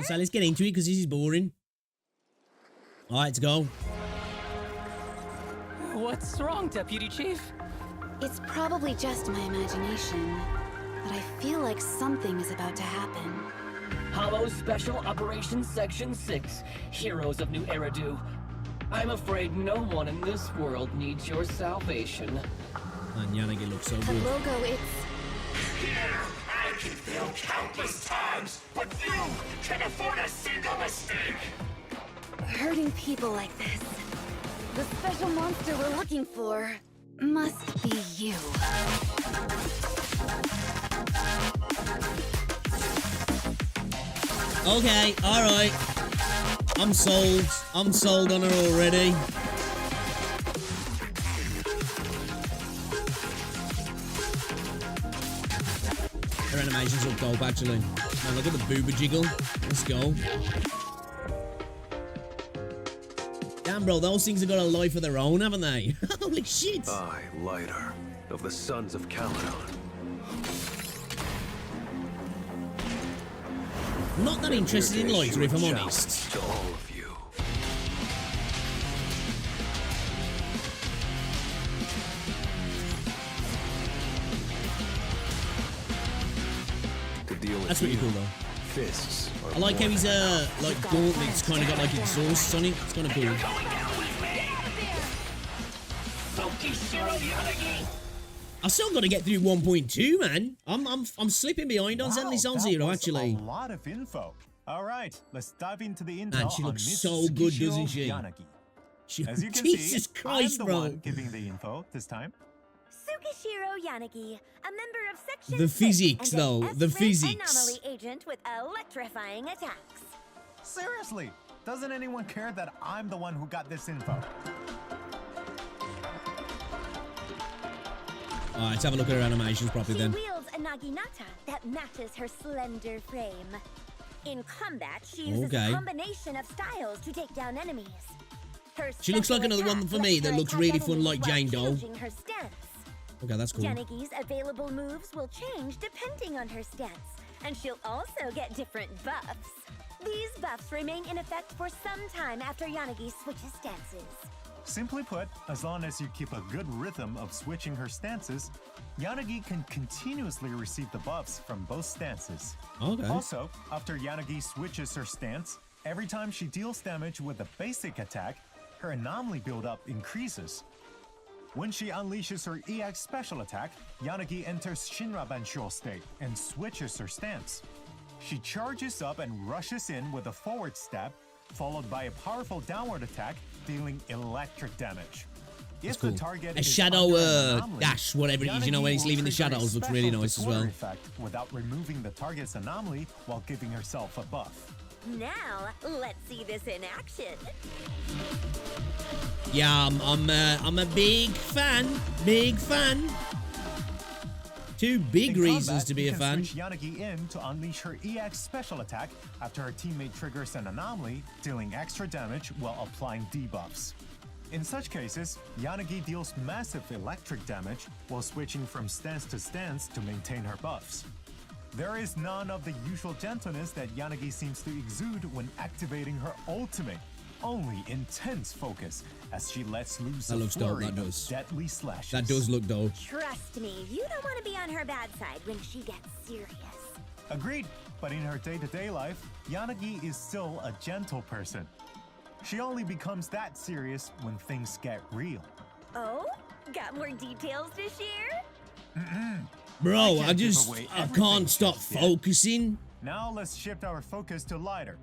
So let's get into it because this is boring. All right, let's go. What's wrong, Deputy Chief? It's probably just my imagination, but I feel like something is about to happen. Hollow Special Operations Section 6, Heroes of New Eridu. I'm afraid no one in this world needs your salvation. Man, Yanagi looks so The good. logo, it's... Here, I can fail countless times, but you can afford a single mistake. hurting people like this. The special monster we're looking for must be you. Okay, alright. I'm sold. I'm sold on her already. Her animations look dope, actually. Man, look at the booba jiggle. Let's go. Damn, bro, those things have got a life of their own, haven't they? Holy shit. I, lighter of the sons of Caledon. I'm not that interested in lighter, if I'm honest. To all of you. To deal with That's pretty you, cool, though. Fists are I like how more he's, than like, gauntlets kind of got, like, exhausts on it. It's kind of cool. I still got to get through 1.2, man. I'm slipping behind on Zenless Zone Zero, actually. A lot of info. All right, let's dive into the intel. Man, she on looks Miss so good, Tsukishiro doesn't she? Yanagi. As you can Jesus see, Christ, I'm the bro. one giving the info this time. Tsukishiro Yanagi, a member of Section The 6 physics, and an though, the S-rank physics. anomaly agent with electrifying attacks. Seriously, doesn't anyone care that I'm the one who got this info? Alright, let's have a look at her animations properly She then. wields a naginata that matches her slender frame. In combat, she uses Okay. a combination of styles to take down enemies. Her She looks like special another one attack for me lets that her looks attack really fun enemies like while Jane Doe. changing her stance. Okay, that's cool. Yanagi's available moves will change depending on her stance, and she'll also get different buffs. These buffs remain in effect for some time after Yanagi switches stances. Simply put, as long as you keep a good rhythm of switching her stances, Yanagi can continuously receive the buffs from both stances. Okay. Also, after Yanagi switches her stance, every time she deals damage with a basic attack, her anomaly buildup increases. When she unleashes her EX special attack, Yanagi enters Shinra Bansho state and switches her stance. She charges up and rushes in with a forward step, followed by a powerful downward attack, dealing electric damage. If cool. the target A is shadow under an anomaly, dash, whatever it is, you know, when he's Yanagi leaving the will trigger a shadows, looks really special nice as disorder well. effect without removing the target's anomaly while giving herself a buff. Now, let's see this in action. Yeah, I'm a big fan. Big fan. Two big In reasons combat, to be you a can fan. switch Yanagi in to unleash her EX special attack after her teammate triggers an anomaly, dealing extra damage while applying debuffs. In such cases, Yanagi deals massive electric damage while switching from stance to stance to maintain her buffs. There is none of the usual gentleness that Yanagi seems to exude when activating her ultimate, only intense focus as she lets loose That a looks dope, flurry that of does. deadly slashes. That does look dope. Trust me, you don't want to be on her bad side when she gets serious. Agreed, but in her day-to-day life, Yanagi is still a gentle person. She only becomes that serious when things get real. Oh? Got more details to share? Bro, I I can't give just away I everything can't stop just yet. focusing. Now let's shift our focus to lighter.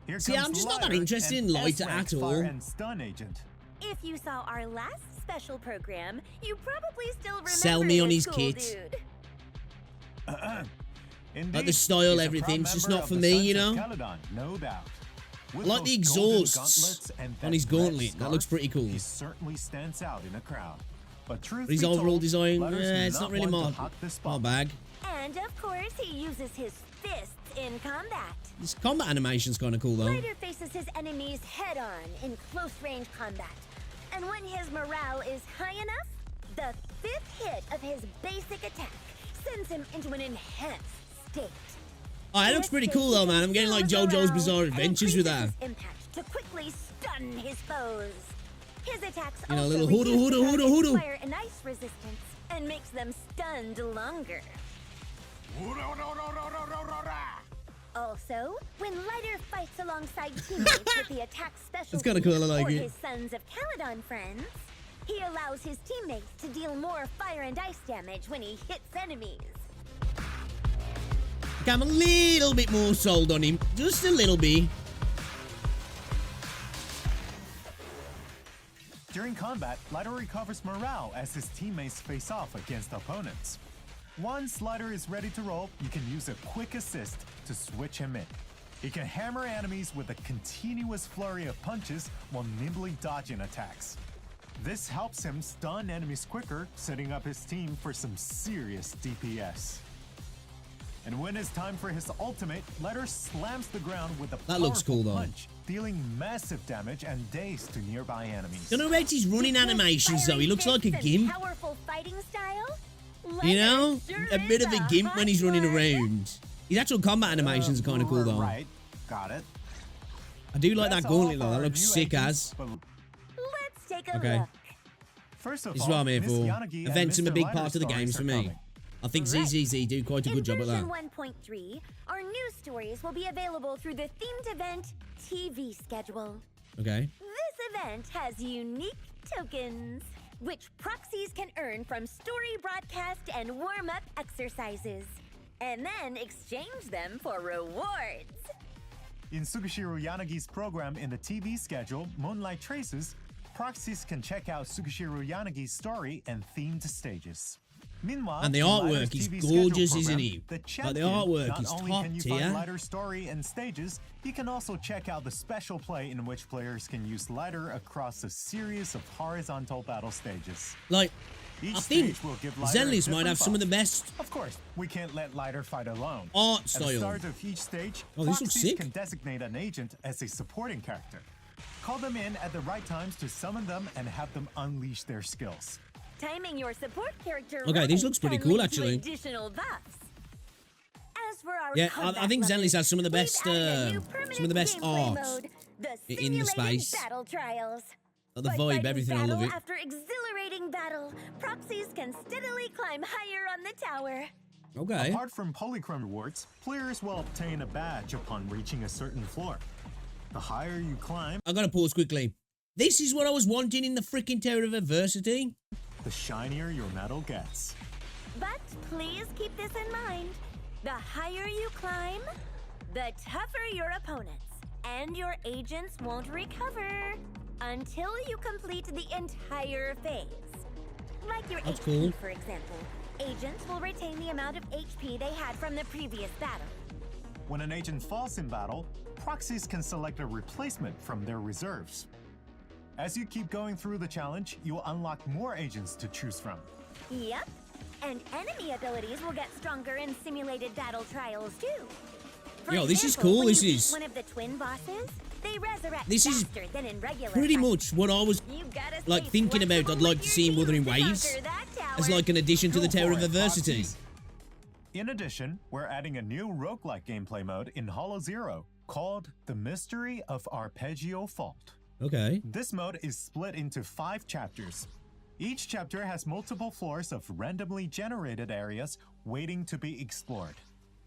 Here See, comes I'm just not that Lighter, interested an in lighter S-rank at all. fire and stun agent. If you saw our last special program, you probably still remember Sell me on this his cool kit. dude. Indeed, Like the style, he's a everything, proud it's just member not of for the me, Sons you of know? Caledon, no doubt. With I like the those golden exhausts gauntlets and on that his red gauntlet. That looks scarf, pretty cool. He certainly stands out in a crowd. But truth But his be overall told, design, Letters yeah, do it's not really want my to hog the my spot. bag. And of course, he uses his fists in combat. This combat animation's kind of cool though. Ryder faces his enemies head-on in close-range combat. And when his morale is high enough, the 5th hit of his basic attack sends him into an enhanced state. Oh, it looks pretty cool though, man. I'm getting like JoJo's Bizarre Adventures with that. Impact to quickly stun his foes. His attacks You know, a also little reduce the target's hoodoo. fire and ice resistance and makes them stunned longer. Also, when Lighter fights alongside teammates with the attack special It's kinda cool, I like or it. his Sons of Caledon friends, he allows his teammates to deal more fire and ice damage when he hits enemies. Okay, I'm a little bit more sold on him. Just a little bit. During combat, Lighter recovers morale as his teammates face off against opponents. Once Lighter is ready to roll, you can use a quick assist to switch him in. He can hammer enemies with a continuous flurry of punches while nimbly dodging attacks. This helps him stun enemies quicker, setting up his team for some serious DPS. And when it's time for his ultimate, Lighter slams the ground with a That looks cool, though. punch, dealing massive damage and daze to nearby enemies. Don't know about his running animations though. He looks like a gimp. Powerful fighting style? You know? Lighter A bit sure of a is gimp when he's running hot one. around. His actual combat animations are kind of cool though. Right, got it. I do like that That's all gauntlet though. for That our looks new sick agents, as. but Let's take a Okay. look. First of This is all, what I'm here Miss for. Yanagi and Events are a Mr. big Lighter part of the games stories for are me. coming. I think Right. ZZZ do quite a good job at In that. version 1.3, our new stories will be available through the themed event TV schedule. Okay. This event has unique tokens, which proxies can earn from story broadcast and warm-up exercises, and then exchange them for rewards. In Tsukishiro Yanagi's program in the TV schedule, Moonlight Traces, proxies can check out Tsukishiro Yanagi's story and themed stages. Meanwhile, And the in artwork Lighter's is TV gorgeous, schedule isn't program, he? The Like, the Champion, artwork not is only top can you tier. find Lighter's story and stages, you can also check out the special play in which players can use Lighter across a series of horizontal battle stages. Like, Each I think stage will give Lighter a Zenless might different have some of the buff. best Of course, we can't let Lighter fight alone. art At the style. start of each stage, Oh, this looks proxies sick. can designate an agent as a supporting character. Call them in at the right times to summon them and have them unleash their skills. Timing your support character Okay, this right looks pretty can cool, lead to actually. Additional buffs. As for our Yeah, combat I think lovers, Zenless has some of the we've best, added a new some of the permanent best gameplay art mode, the in the simulated space. battle trials. Like, the By vibe, fighting everything, I love battle it. After exhilarating battle, proxies can steadily climb higher on the tower. Okay. Apart from polychrome rewards, players will obtain a badge upon reaching a certain floor. The higher you climb, I gotta pause quickly. This is what I was wanting in the freaking Tower of Adversity. the shinier your medal gets. But please keep this in mind. The higher you climb, the tougher your opponents. And your agents won't recover until you complete the entire phase. Like your That's HP, cool. for example. Agents will retain the amount of HP they had from the previous battle. When an agent falls in battle, proxies can select a replacement from their reserves. As you keep going through the challenge, you'll unlock more agents to choose from. Yep. And enemy abilities will get stronger in simulated battle trials too. For Yo, this is example, cool, when this you beat is- one of the twin bosses, they resurrect This is faster than in regular Pretty fights. much what I was You gotta like stay thinking about. flexible I'd like with to your see in team Wuthering to Waves conquer that as tower. like an addition to the Go Tower for of it, Adversity. proxies. In addition, we're adding a new roguelike gameplay mode in Hollow Zero called The Mystery of Arpeggio Fault. Okay. This mode is split into 5 chapters. Each chapter has multiple floors of randomly generated areas waiting to be explored.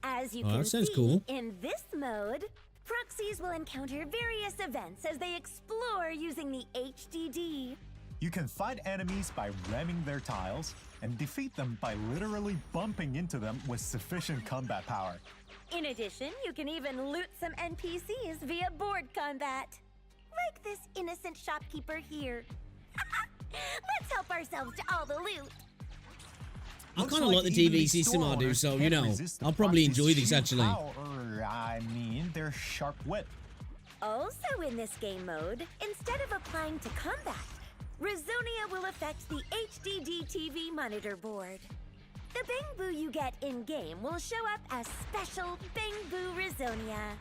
As you Oh, can that sounds see, cool. in this mode, proxies will encounter various events as they explore using the HDD. You can fight enemies by ramming their tiles and defeat them by literally bumping into them with sufficient combat power. In addition, you can even loot some NPCs via board combat. Like this innocent shopkeeper here. Let's help ourselves to all the loot. I Looks kind of like the even TV these system store I do, owners so you can't know, resist the I'll probably proxies' enjoy this sheer actually. power. I mean, their sharp wit. Also in this game mode, instead of applying to combat, Rizonia will affect the HDD TV monitor board. The Bang you get in-game will show up as special Bang Rizonia,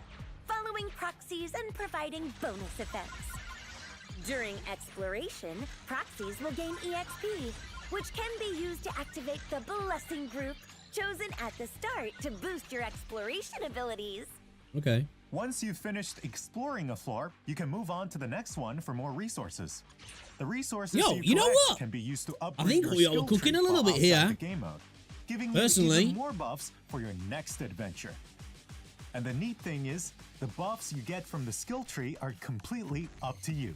following proxies and providing bonus effects. During exploration, proxies will gain EXP, which can be used to activate the Blessing Group, chosen at the start to boost your exploration abilities. Okay. Once you've finished exploring a floor, you can move on to the next one for more resources. The resources You know collect what? can be used to upgrade think your we are skill cooking tree a little for bit here. outside the game mode, giving you Personally. even more buffs for your next adventure. And the neat thing is, the buffs you get from the skill tree are completely up to you.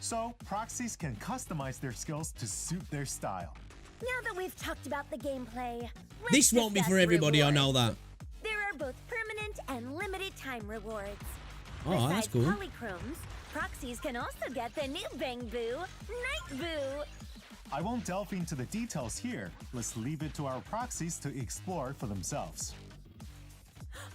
So, proxies can customize their skills to suit their style. Now that we've talked about the gameplay, let's This won't be discuss for everybody, I rewards. know that. There are both permanent and limited time rewards. Oh, that's Besides cool. polychromes, proxies can also get the new Bang Boo, Night Boo. I won't delve into the details here. Let's leave it to our proxies to explore for themselves.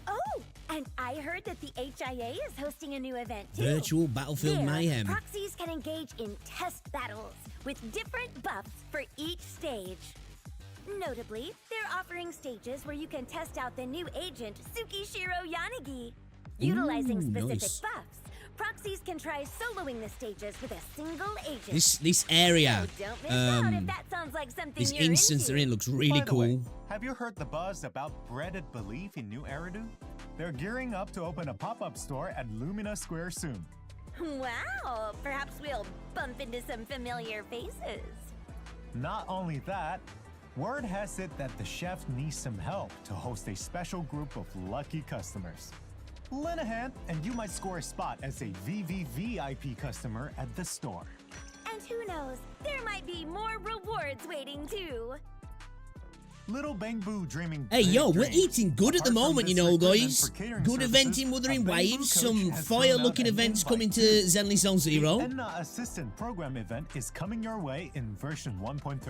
Oh, and I heard that the HIA is hosting a new event too. Virtual Battlefield There, Mayhem. Proxies can engage in test battles with different buffs for each stage. Notably, they're offering stages where you can test out the new agent Tsukishiro Yanagi. Utilizing specific nice. buffs, proxies can try soloing the stages with a single agent. This area, So don't miss out if that sounds like something this you're instance into. they're in looks really By the way, cool. have you heard the buzz about Breaded Belief in New Eridu? They're gearing up to open a pop-up store at Lumina Square soon. Wow, perhaps we'll bump into some familiar faces. Not only that, word has it that the chef needs some help to host a special group of lucky customers. Lend a hand, and you might score a spot as a VVVIP customer at the store. And who knows, there might be more rewards waiting too. Little Bangbu dreaming. Hey, big yo, we're dreams. eating good at the Apart from moment, you this know, recruitment guys. for catering Good services, eventing, a Wuthering Bangbu Waves, coach some has thrown out fire-looking an events invite coming to too. Zenless Zone Zero. The ENA Assistant Program event is coming your way in version 1.3.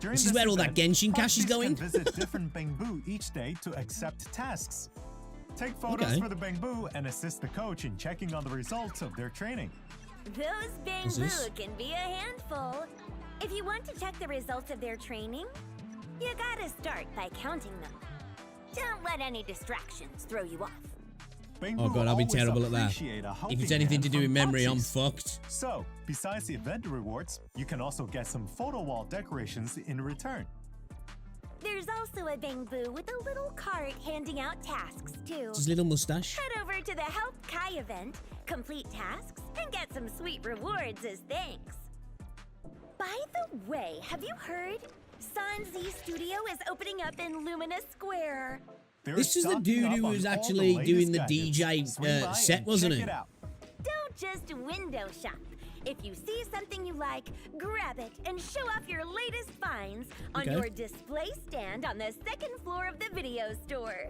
During This is where all that event, Genshin cash is proxies going? Can visit different Bangbu each day to accept tasks. Take photos Okay. for the Bangbu and assist the coach in checking on the results of their training. Those What's this? Bangbu can be a handful. If you want to check the results of their training, you gotta start by counting them. Don't let any distractions throw you off. Bangbu Oh god, I'll be always terrible at that. appreciate a If helping it's anything to hand do with from memory, I'm proxies. fucked. So, besides the event rewards, you can also get some photo wall decorations in return. There's also a Bangbu with a little cart handing out tasks too. His little mustache. Head over to the Help Kai event, complete tasks, and get some sweet rewards as thanks. By the way, have you heard? San Z Studio is opening up in Lumina Square. They're This is the stocking dude up who on was all the actually latest doing the gadgets. DJ Swing by set, and wasn't check it? it out. Don't just window shop. If you see something you like, grab it and show off your latest finds on Okay. your display stand on the second floor of the video store.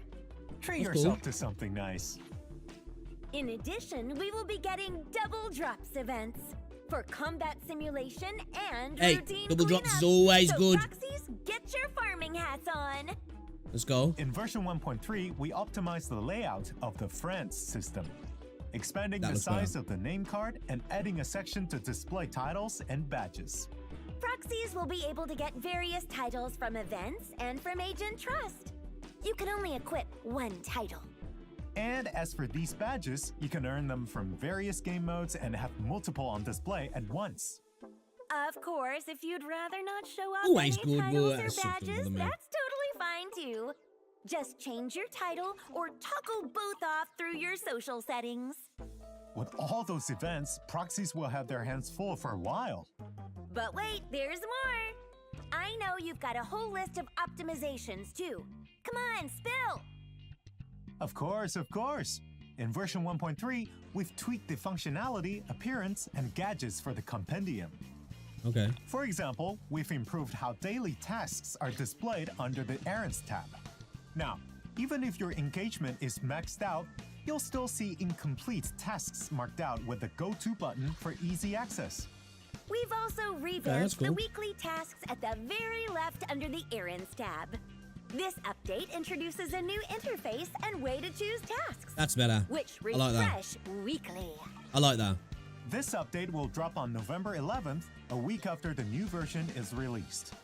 Treat That's yourself cool. to something nice. In addition, we will be getting double drops events for combat simulation and Hey, routine double drops is cleanup. always So good. Proxies, get your farming hats on. Let's go. In version 1.3, we optimized the layout of the France system, expanding That the looks size better. of the name card and adding a section to display titles and badges. Proxies will be able to get various titles from events and from Agent Trust. You can only equip one title. And as for these badges, you can earn them from various game modes and have multiple on display at once. Of course, if you'd rather not show off Always any good, but titles that's or something badges, for the man. that's totally fine too. Just change your title or toggle both off through your social settings. With all those events, proxies will have their hands full for a while. But wait, there's more! I know you've got a whole list of optimizations too. Come on, spill! Of course, of course. In version 1.3, we've tweaked the functionality, appearance, and gadgets for the compendium. Okay. For example, we've improved how daily tasks are displayed under the Errands tab. Now, even if your engagement is maxed out, you'll still see incomplete tasks marked out with the Go To button for easy access. We've also that's revamped the cool. weekly tasks at the very left under the Errands tab. This update introduces a new interface and way to choose tasks, That's better. which I like that. refresh weekly. I like that. This update will drop on November 11th, a week after the new version is released.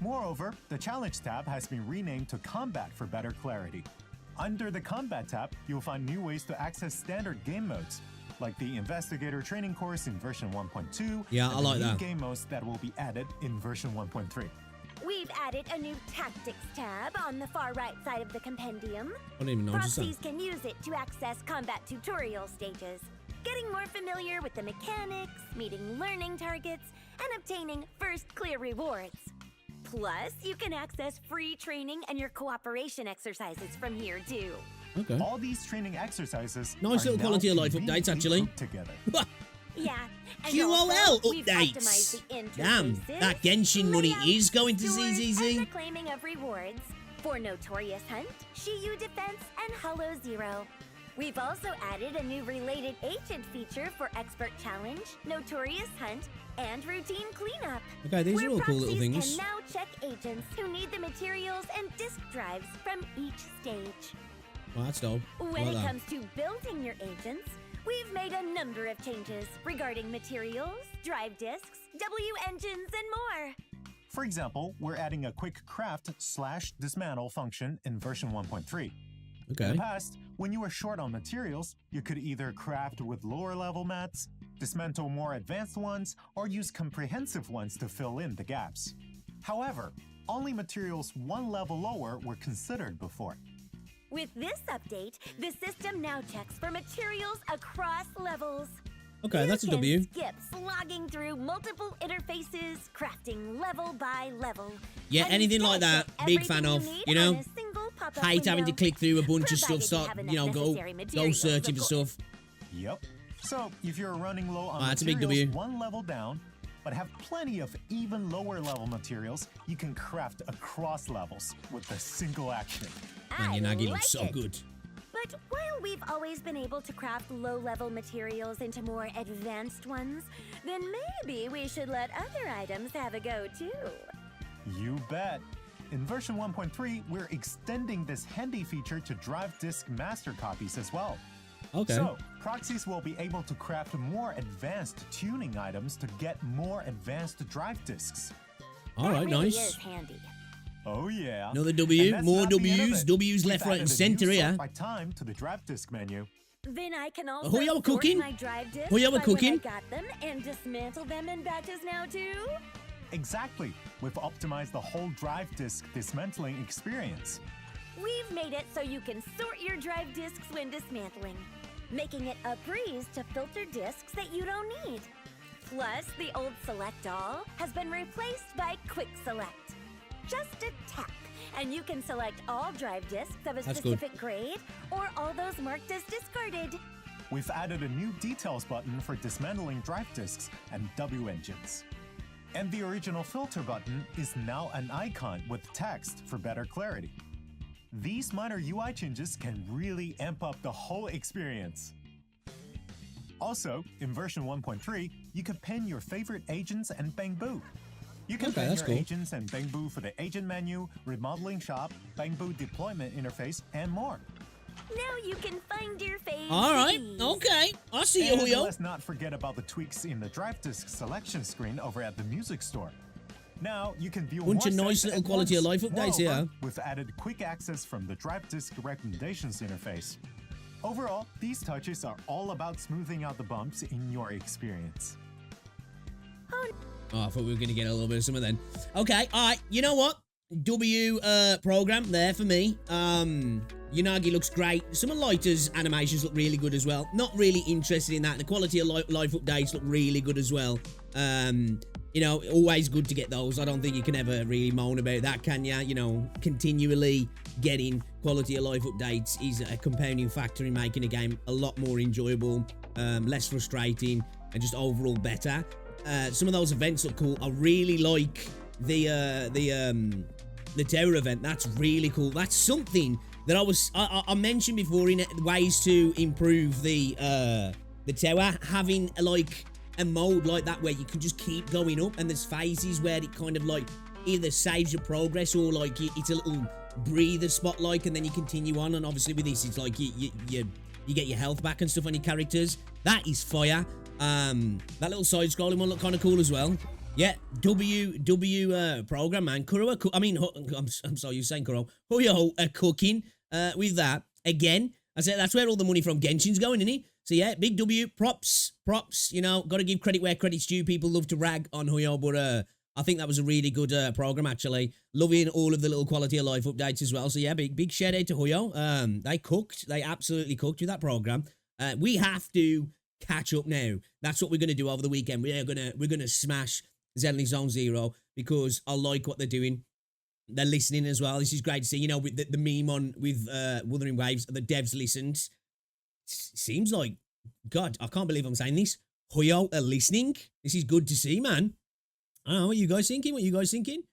Moreover, the Challenge tab has been renamed to Combat for better clarity. Under the Combat tab, you'll find new ways to access standard game modes, like the Investigator Training Course in version 1.2, Yeah, and I like the new that. game modes that will be added in version 1.3. We've added a new Tactics tab on the far right side of the compendium. I don't even know what to say. Proxies can use it to access combat tutorial stages, getting more familiar with the mechanics, meeting learning targets, and obtaining first clear rewards. Plus, you can access free training and your cooperation exercises from here too. Okay. All these training exercises Nice are little now quality of life updates, conveniently actually. grouped together. Yeah. And QOL also, we've updates. optimized the Damn, interfaces, that Genshin money layouts, is going to stores, ZZZ. and the claiming of rewards for Notorious Hunt, Shiyu Defense, and Hollow Zero. We've also added a new related agent feature for Expert Challenge, Notorious Hunt, and Routine Cleanup. Okay, these where are all cool little proxies things. can now check agents who need the materials and disk drives from each stage. Well, that's dope. When Like it that. comes to building your agents, we've made a number of changes regarding materials, drive disks, W engines, and more. For example, we're adding a quick craft/dismantle function in version 1.3. In Okay. the past, when you were short on materials, you could either craft with lower level mats, dismantle more advanced ones, or use comprehensive ones to fill in the gaps. However, only materials one level lower were considered before. With this update, the system now checks for materials across levels. Okay, that's a You W. can skip slogging through multiple interfaces, crafting level by level. Yeah, and anything like instead that. get Big everything fan of, need you know? on a single pop-up Hate having to window. click through a bunch of stuff, Provided you start, have you know, enough go necessary materials, searching of for course. stuff. Yep. So, if you're running low on That's a big materials W. one level down, but have plenty of even lower level materials, you can craft across levels with a single action. Man, your I Nagi like looks so it. good. But while we've always been able to craft low-level materials into more advanced ones, then maybe we should let other items have a go too. You bet. In version 1.3, we're extending this handy feature to drive disk master copies as well. Okay. So, proxies will be able to craft more advanced tuning items to get more advanced drive disks. All That right, really nice. is handy. Oh yeah. Another W, And that's more not the end of Ws, it. Ws We've left, right, and added a new center sort here. by time to the drive disk menu. Then I can also Hoyo, we're sort cooking? my drive disks Hoyo, we're by cooking? when I got them and dismantle them in batches now too. Exactly. We've optimized the whole drive disk dismantling experience. We've made it so you can sort your drive disks when dismantling, making it a breeze to filter disks that you don't need. Plus, the old Select All has been replaced by Quick Select. Just a tap, and you can select all drive disks of a That's good. specific grade or all those marked as discarded. We've added a new details button for dismantling drive disks and W engines. And the original filter button is now an icon with text for better clarity. These minor UI changes can really amp up the whole experience. Also, in version 1.3, you can pin your favorite agents and Bangbu. You can Okay, pin that's your cool. agents and Bangbu for the agent menu, remodeling shop, Bangbu deployment interface, and more. Now you can find your faves. All right, with ease. okay. I see you, And Hoyo. let's not forget about the tweaks in the drive disk selection screen over at the music store. Now you can view Bunch more of nice sets little at quality of once. life updates Moreover, here. We've added quick access from the drive disk recommendations interface. Overall, these touches are all about smoothing out the bumps in your experience. Oh, I thought we were going to get a little bit of some of then. Okay, all right. You know what? W program there for me. Unagi looks great. Some of Lighter's animations look really good as well. Not really interested in that. The quality of life updates look really good as well. You know, always good to get those. I don't think you can ever really moan about that, can ya? You know, continually getting quality of life updates is a compounding factor in making a game a lot more enjoyable, less frustrating, and just overall better. Some of those events look cool. I really like the tower event. That's really cool. That's something that I mentioned before in ways to improve the tower, having like a mode like that where you can just keep going up, and there's phases where it kind of like either saves your progress or like it's a little breather spot, like, and then you continue on. And obviously with this, it's like you get your health back and stuff on your characters. That is fire. That little side scrolling one looked kind of cool as well. Yeah, W program, man. Kuro, I'm sorry, you're saying Kuro. Hoyo cooking with that. Again, I said that's where all the money from Genshin's going, isn't it? So yeah, big W, props, you know, got to give credit where credit's due. People love to rag on Hoyo, but I think that was a really good program, actually. Loving all of the little quality of life updates as well. So yeah, big shout out to Hoyo. They cooked. They absolutely cooked with that program. We have to catch up now. That's what we're gonna do over the weekend. We're gonna smash Zenless Zone Zero because I like what they're doing. They're listening as well. This is great to see. You know, with the meme on with Wuthering Waves, the devs listened. Seems like, God, I can't believe I'm saying this. Hoyo are listening. This is good to see, man. I don't know, what you guys thinking?